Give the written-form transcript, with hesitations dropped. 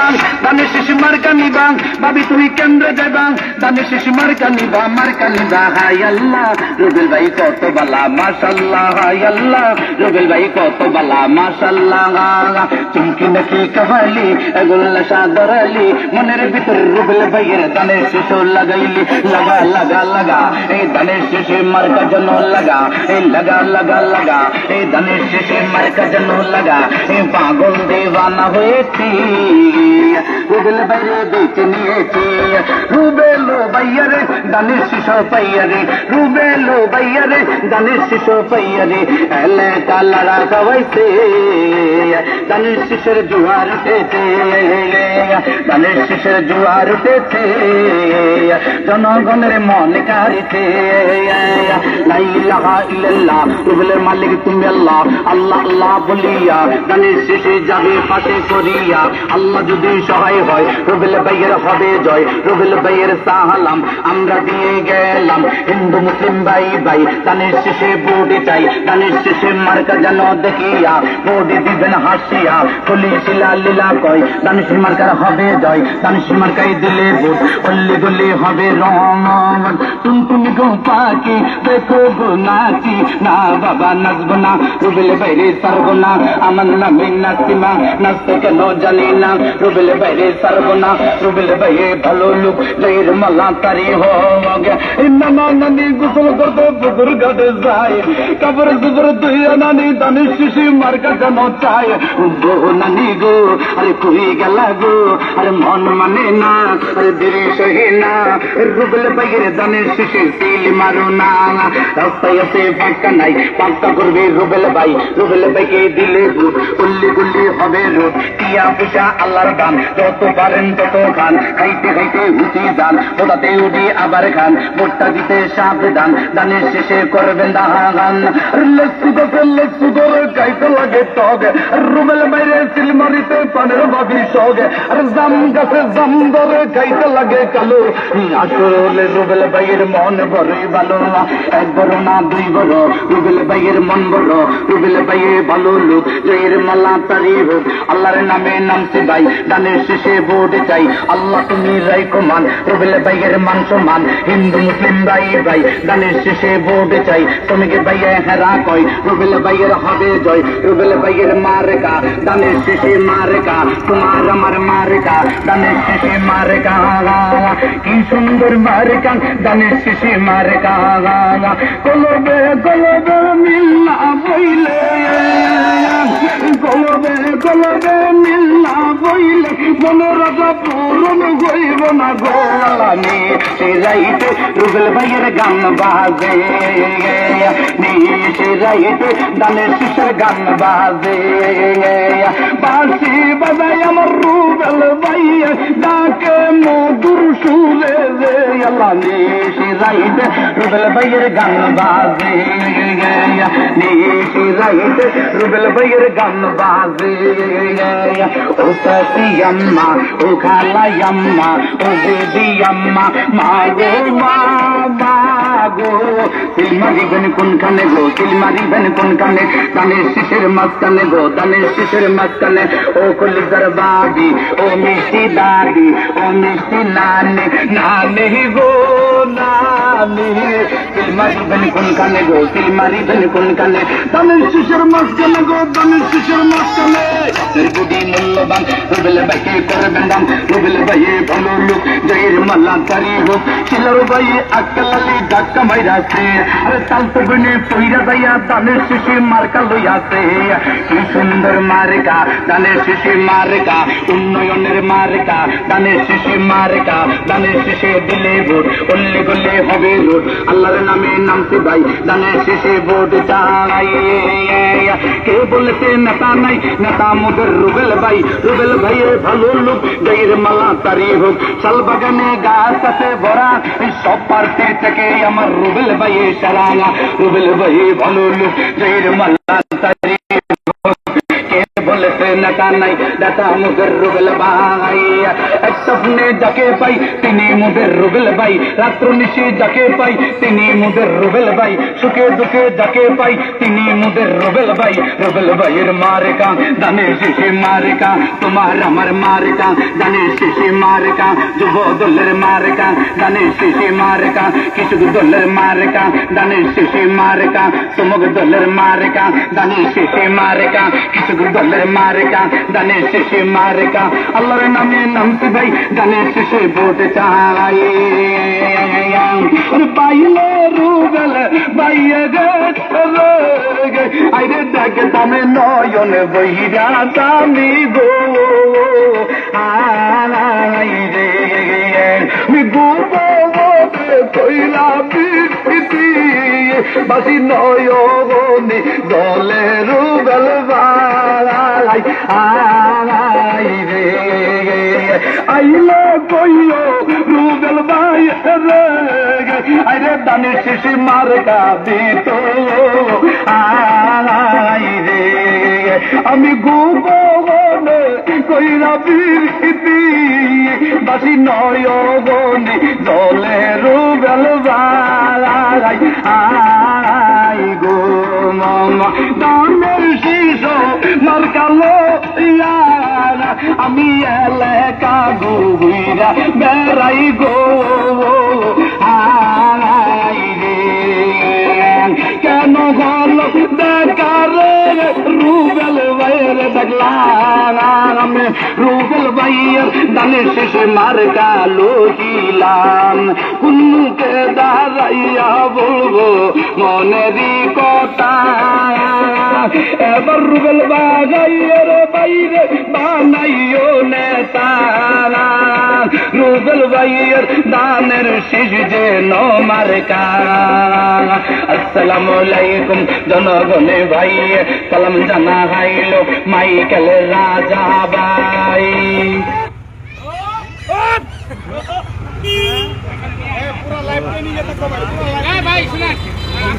যাইবাং দানের শেষে মার্কা নিবাং ভাবি তুমি কেন্দ্রে যাইবাং দানের শেষে মার্কা নিবা হাই আল্লাহ রুবেল ভাই কত বালা মাশাআল্লাহ হাই আল্লাহ রুবেল ভাই কত বালা মাশাআল্লাহ চুমকি নাকি কাহালি গোল্লা সাদর আলী মনের ভিতর রুবেল ভাইয়ের দানের শেষে লাগাইলি লাগা লাগা লাগা এই দানের শেষে মার্কা যেন লাগা এই লাগা লাগা লাগা এই দানের শেষে মার্কা যেন লাগা এই পাগল দেওয়ানা হয়েছি রুবেল ভাইরে বেঁচে নিয়েছি রুবেল ভাইয়ারে দানের শেষে পাইয়ারে রুবেল ভাইয়ারে দানের শেষে পাইয়ারে এলে কালারা খাওয়াইছে দানের শেষের জোয়ার উঠেছে দানের শেষের জোয়ার উঠেছে জনগণের মন কারিতে লা ইলাহা ইল্লাল্লাহ রুবেলের মালিক তুমি আল্লাহ আল্লাহ আল্লাহ বলিয়া দানের শেষে যাবে পাশে করিয়া আল্লাহ যদি সহায় হয় রুবেল ভাইয়ের হবে জয় রুবেল ভাইয়ের সালাম আমরা দিয়ে গেলাম হিন্দু মুসলিম ভাই ভাই দানের শেষে ভোট চাই দানের শেষে মার্কা যেন দেখিয়া ভোট দিবেন হাসিয়া কলি শিলা লীলা কয় দানের মার্কার হবে জয় দানের মার্কাই দিলে ভোট অল্লি গলি হবে রং তুমি গো পাখি দেখো গো নাচি না বাবা নাচবো না রুবেল বাইরে সারবো না আমার নামে নাসিমা নাচতে কেন জানি না রুবেল বাইরে সারবো না রুবেল বাইরে ভালো লোক জয়ের মালা তারি হোক নানা নানি গোসল করতে পুকুর ঘাটে যায় কাপড় দুপুর দুই নানি দানের শেষে মার্কা যেন চায় বহু নানি গো আরে কই গেলা গো আরে মন মানে না আরে দেরি সহি না রুবেল বাইরে দানের শেষে তিল মারো না রাস্তায় আছে পাক্কা নাই পাক্কা করবে রুবেল ভাইকে দিলে ভোট উল্লি গুল্লি হবে রোড টিয়া পয়সা আল্লাহর দান যত পারেন তত খান খাইতে খাইতে হুচি যান ওটাতে উঠি আবার খান ভোটটা দিতে সাবধান দানের শেষে করবেন দাহান লেসু ধরে গাইতে লাগে টগ রুবেল বাইরে সিলমারিতে পানের ভাবি শোক আর জাম গাছে জাম ধরে গাইতে লাগে কালো আসলে রুবেল ভাইয়ের মন বড়ই ভালো এক বড় না দুই বড় রুবেল ভাইয়ের মন বড় রুবেল ভাইয়ে ভালো লোক জয়ের মালা তারি হোক আল্লাহর নামে নামছি ভাই দানের শেষে ভোট চাই আল্লাহ তুমি রাইখো মান রুবেল ভাইয়ের মান সম্মান হিন্দু মুসলিম ভাই ভাই দানের শেষে ভোট চাই তোমাকে ভাইয়ে হেরা কয় রুবেল ভাইয়ের হবে জয় রুবেল ভাইয়ের মার্কা দানের শেষে মার্কা তোমার আমার মার্কা দানের শেষে মার্কা কি সুন্দর মার্কা দানের শেষে মার্কা কলবে কলবে মিল্লা বইলে কলবে কলবে মিল্লা বইলে মনোরথা পূরণ হইব না গোলামি সে রাইতে রুবেল ভাইয়ের গান বাজে সে রাইতে দানের শেষের গান বাজে বাঁশি বাজাই আমার রুবেল ভাইয়ে ডাকে মধুর সুরে রে আল্লাহ সে রাইতে রুবেল ভাইয়ের গান বাজে সে রাইতে রুবেল ভাইয়ের গান বাজে ও সাথী আম্মা ও খালা আম্মা ও দিদি আম্মা মা গো মা গো সিলমারিবেন কোনখানে গো সিলমারিবেন কোনখানে দানের শেষের মাঝখানে গো দানের শেষের মাঝখানে ও কলিজার বাদি ও মিষ্টি দাদি ও মিষ্টি নানি নানি গো নানি সিলমারিবেন কোনখানে গো সিলমারিবেন কোনখানে দানের শেষের মাঝখানে গো দানের শেষের মাঝখানে বুদ্ধি মূল্যবান রুবেল ভাইকে করবেন দাম রুবেল ভাইয়ে ভালো লোক জয়ের মালা তারি হোক শিলার ভাইয়ে আকালি ডাক্কা মাইরাছে আরে তালতে বনে পইরা যাইয়া দানের শেষে মার্কা লইয়াছে কি সুন্দর মার্কা দানের শেষে মার্কা উন্নয়নের মার্কা দানের শেষে মার্কা দানের শেষে দিলে ভোট অল্লি গল্লে হবে রোড আল্লাহর নামে নামতে ভাই দানের শেষে ভোট চাই কে বলেছে নেতা নাই নেতা মোদের রুবেল ভাইয়ের ভালো লোক জয়ের মালা তারি হোক শালবাগানে গাছ আছে ভরা সব প্রার্থী থেকে আমার রুবেল ভাইয়ে সারা রুবেল ভাই ভালো লোক জয়ের মালা তারি হোক কে বলেছে লেখা নাই দেখা মুখের রুবেল ভাই এক স্বপ্নে যাকে পাই তিনি মুদের রুবেল ভাই রাত্র নিশি যাকে পাই তিনি মুদের রুবেল ভাই সুখে দুঃখে যাকে পাই তিনি মুদের রুবেল ভাইয়ের মারেকা দানের শেষে মারেকা তোমার আমার মারেকা দানের শেষে মারেকা যুব দলের মারেকা দানের শেষে মারেকা কৃষক দলের মারেকা দানের শেষে মারেকা সমগ দলের মারেকা দানের শেষে মারেকা কৃষক দলের মারেকা দানের শেষে মারেকা আল্লাহর নামে নামছি ভাই দানের শেষে ভোট চাই পাইলে রুবেল বাইয়ে গে আইরে দেখে তামে নয়ন বহিরা তামি গো আইরে মি গো কইলা পিটি বাসি নয়নি দলে রুবেল ভাই আইরে আইলে কইও রুবেল ভাই রে আইরে দানের শেষে মার্কা দিত আইরে আমি গোপনে কইরা বিরতি বাসি নয়নি দলে রুবেল ভাই আই গো মামা দানের শেষ মার্কালো ইয়ারা আমি এলাকা ঘুরা বেড়াই গো কেন হল দেখার রুবেল ভাইয়ের দেখলাম রুবেল ভাইয়ের দানের শেষে মার্কা লোহিলাম কুনকে দাঁড়াইয়া বলবো মনেরই কথা এবার রুবেল ভাইয়ের বাইরে বানাইও নেতা রুবেল ভাইয়ের দানের শেষ যেন মার্কা আসসালামু আলাইকুম জনগণে ভাই সালাম জানা হাইল মাইকেল রাজা ভাই পুরো লাইভ নিয়ে যেতে হবে ভাই শুনেন